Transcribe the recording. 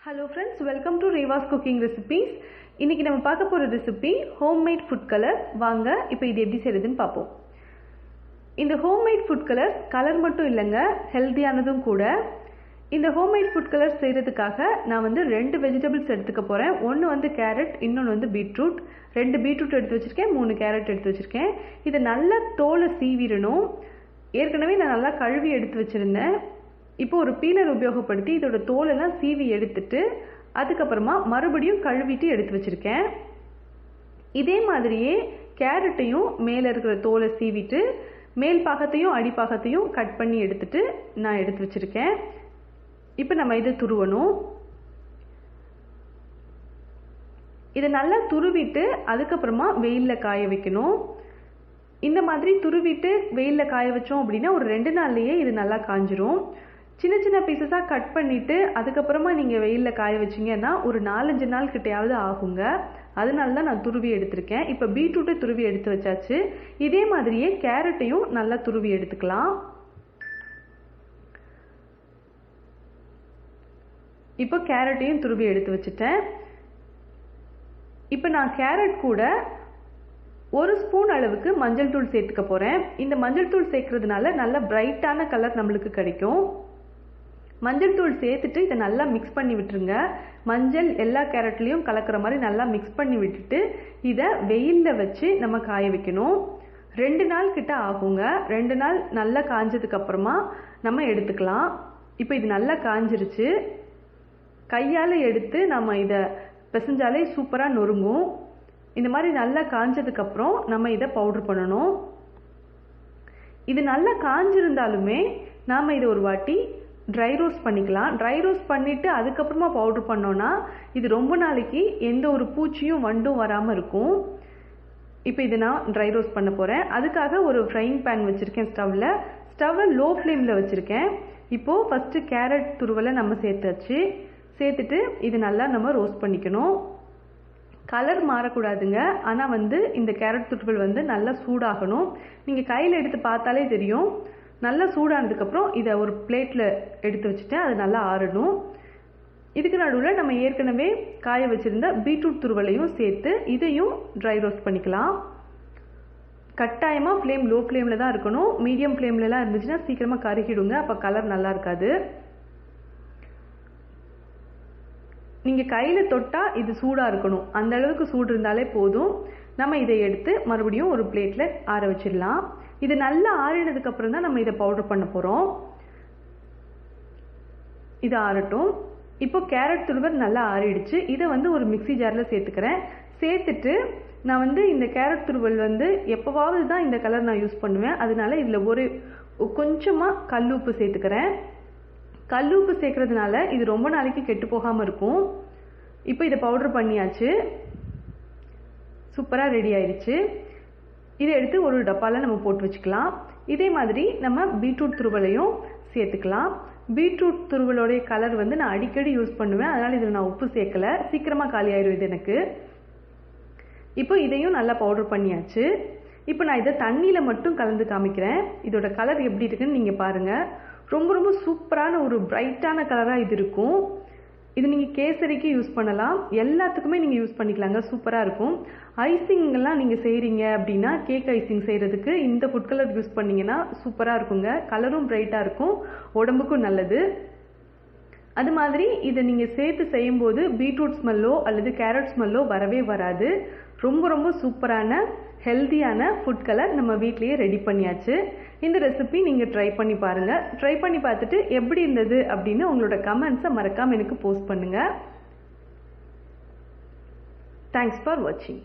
Hello friends, welcome to REVA'S cooking recipes. இன்னைக்கு நம்ம பார்க்க போற ரெசிபி homemade food color. வாங்க இப்போ இது எப்படி செய்யறதுன்னு பாப்போம். இந்த homemade food colors கலர் மட்டும் இல்லங்க, ஹெல்தியானதும் கூட. இந்த homemade food colors செய்யறதுக்காக நான் வந்து ரெண்டு வெஜிடபிள்ஸ் எடுத்துக்க போறேன். ஒன்னு வந்து கேரட், இன்னொன்னு வந்து பீட்ரூட். ரெண்டு பீட்ரூட் எடுத்து வச்சிருக்கேன், 3 கேரட் எடுத்து வச்சிருக்கேன். இத நல்லா தோலை சீவிரணும். ஏற்கனவே நான் நல்லா கழுவி எடுத்து வச்சிருந்தேன். இப்போ ஒரு பீலர் உபயோகப்படுத்தி இதோட தோலெல்லாம் சீவி எடுத்துட்டு அதுக்கப்புறமா மறுபடியும் கழுவிட்டு எடுத்து வச்சிருக்கேன். இதே மாதிரியே கேரட்டையும் மேலே இருக்கிற தோலை சீவிட்டு மேல் பாகத்தையும் அடிப்பாகத்தையும் கட் பண்ணி எடுத்துட்டு நான் எடுத்து வச்சிருக்கேன். இப்போ நம்ம இதை துருவணும். இதை நல்லா துருவிட்டு அதுக்கப்புறமா வெயிலில் காய வைக்கணும். இந்த மாதிரி துருவிட்டு வெயிலில் காய வச்சோம் அப்படின்னா ஒரு 2 நாள்லயே இது நல்லா காஞ்சிரும். சின்ன சின்ன பீசஸாக கட் பண்ணிவிட்டு அதுக்கப்புறமா நீங்கள் வெயிலில் காய வச்சிங்கன்னா ஒரு 4-5 நாள் கிட்டையாவது ஆகுங்க. அதனால தான் நான் துருவி எடுத்திருக்கேன். இப்போ பீட்ரூட்டை துருவி எடுத்து வச்சாச்சு. இதே மாதிரியே கேரட்டையும் நல்லா துருவி எடுத்துக்கலாம். இப்போ கேரட்டையும் துருவி எடுத்து வச்சுட்டேன். இப்போ நான் கேரட் கூட 1 ஸ்பூன் அளவுக்கு மஞ்சள் தூள் சேர்த்துக்க போகிறேன். இந்த மஞ்சள் தூள் சேர்க்கறதுனால நல்ல பிரைட்டான கலர் நம்மளுக்கு கிடைக்கும். மஞ்சள் தூள் சேர்த்துட்டு இதை நல்லா மிக்ஸ் பண்ணி விட்டுருங்க. மஞ்சள் எல்லா கேரட்லேயும் கலக்கிற மாதிரி நல்லா மிக்ஸ் பண்ணி விட்டுட்டு இதை வெயிலில் வச்சு நம்ம காய வைக்கணும். 2 நாள் கிட்ட ஆகுங்க. 2 நாள் நல்லா காஞ்சதுக்கு அப்புறமா நம்ம எடுத்துக்கலாம். இப்போ இது நல்லா காஞ்சிருச்சு. கையால் எடுத்து நம்ம இதை பிசைஞ்சாலே சூப்பராக நொறுங்கும். இந்த மாதிரி நல்லா காஞ்சதுக்கப்புறம் நம்ம இதை பவுடர் பண்ணணும். இது நல்லா காஞ்சிருந்தாலுமே நாம் இதை ஒரு வாட்டி ட்ரை ரோஸ்ட் பண்ணிக்கலாம். ட்ரை ரோஸ்ட் பண்ணிவிட்டு அதுக்கப்புறமா பவுடர் பண்ணோன்னா இது ரொம்ப நாளைக்கு எந்த ஒரு பூச்சியும் வண்டும் வராமல் இருக்கும். இப்போ இதை நான் ட்ரை ரோஸ்ட் பண்ண போகிறேன். அதுக்காக ஒரு ஃப்ரைங் பேன் வச்சுருக்கேன். ஸ்டவ்வை லோ ஃப்ளேமில் வச்சுருக்கேன். இப்போது ஃபஸ்ட்டு கேரட் துருவலை நம்ம சேர்த்துட்டு இது நல்லா நம்ம ரோஸ்ட் பண்ணிக்கணும். கலர் மாறக்கூடாதுங்க. ஆனால் வந்து இந்த கேரட் துருவல் வந்து நல்லா சூடாகணும். நீங்கள் கையில் எடுத்து பார்த்தாலே தெரியும். நல்லா சூடானதுக்கப்புறம் இதை ஒரு பிளேட்டில் எடுத்து வச்சுட்டு அது நல்லா ஆறணும். இதுக்கு நடுவில் நம்ம ஏற்கனவே காய வச்சுருந்த பீட்ரூட் துருவலையும் சேர்த்து இதையும் ட்ரை ரோஸ்ட் பண்ணிக்கலாம். கட்டாயமாக ஃப்ளேம் லோ ஃப்ளேமில் தான் இருக்கணும். மீடியம் ஃப்ளேம்லலாம் இருந்துச்சுன்னா சீக்கிரமாக கருகிடுங்க. அப்போ கலர் நல்லா இருக்காது. நீங்கள் கையில் தொட்டால் இது சூடாக இருக்கணும். அந்த அளவுக்கு சூடு இருந்தாலே போதும். நம்ம இதை எடுத்து மறுபடியும் ஒரு பிளேட்டில் ஆற வச்சிடலாம். இது நல்லா ஆறினதுக்கு அப்புறம் தான் நம்ம இதை பவுடர் பண்ண போகிறோம். இது ஆறட்டும். இப்போ கேரட் துருவல் நல்லா ஆறிடுச்சு. இதை வந்து ஒரு மிக்ஸி ஜாரில் சேர்த்துக்கிறேன். சேர்த்துட்டு நான் வந்து இந்த கேரட் துருவல் வந்து எப்போவாவது தான் இந்த கலர் நான் யூஸ் பண்ணுவேன். அதனால இதில் ஒரு கொஞ்சமாக கல்லுப்பு சேர்த்துக்கிறேன். கல்லுப்பு சேர்க்கறதுனால இது ரொம்ப நாளைக்கு கெட்டு போகாமல் இருக்கும். இப்போ இதை பவுடர் பண்ணியாச்சு. சூப்பராக ரெடி ஆயிடுச்சு. இதை எடுத்து ஒரு டப்பாவில் நம்ம போட்டு வச்சுக்கலாம். இதே மாதிரி நம்ம பீட்ரூட் துருவலையும் சேர்த்துக்கலாம். பீட்ரூட் துருவலோடைய கலர் வந்து நான் அடிக்கடி யூஸ் பண்ணுவேன். அதனால் இதில் நான் உப்பு சேர்க்கலை. சீக்கிரமாக காலி ஆயிடும் இது எனக்கு. இப்போ இதையும் நல்லா பவுடர் பண்ணியாச்சு. இப்போ நான் இதை தண்ணியில் மட்டும் கலந்து காமிக்கிறேன். இதோட கலர் எப்படி இருக்குன்னு நீங்கள் பாருங்கள். ரொம்ப ரொம்ப சூப்பரான ஒரு பிரைட்டான கலராக இது இருக்கும். இது நீங்கள் கேசரிக்கு யூஸ் பண்ணலாம். எல்லாத்துக்குமே நீங்கள் யூஸ் பண்ணிக்கலாங்க. சூப்பராக இருக்கும். ஐசிங்கெல்லாம் நீங்கள் செய்கிறீங்க அப்படின்னா கேக் ஐசிங் செய்கிறதுக்கு இந்த ஃபுட் கலர் யூஸ் பண்ணிங்கன்னா சூப்பராக இருக்குங்க. கலரும் பிரைட்டாக இருக்கும், உடம்புக்கும் நல்லது. அது மாதிரி இதை நீங்கள் சேர்த்து செய்யும்போது பீட்ரூட் ஸ்மெல்லோ அல்லது கேரட் ஸ்மெல்லோ வரவே வராது. ரொம்ப ரொம்ப சூப்பரான ஹெல்தியான ஃபுட் கலர் நம்ம வீட்லேயே ரெடி பண்ணியாச்சு. இந்த ரெசிபி நீங்கள் ட்ரை பண்ணி பாருங்கள். ட்ரை பண்ணி பார்த்துட்டு எப்படி இருந்தது அப்படின்னு உங்களோட கமெண்ட்ஸை மறக்காமல் எனக்கு போஸ்ட் பண்ணுங்கள். தேங்க்ஸ் ஃபார் வாட்சிங்.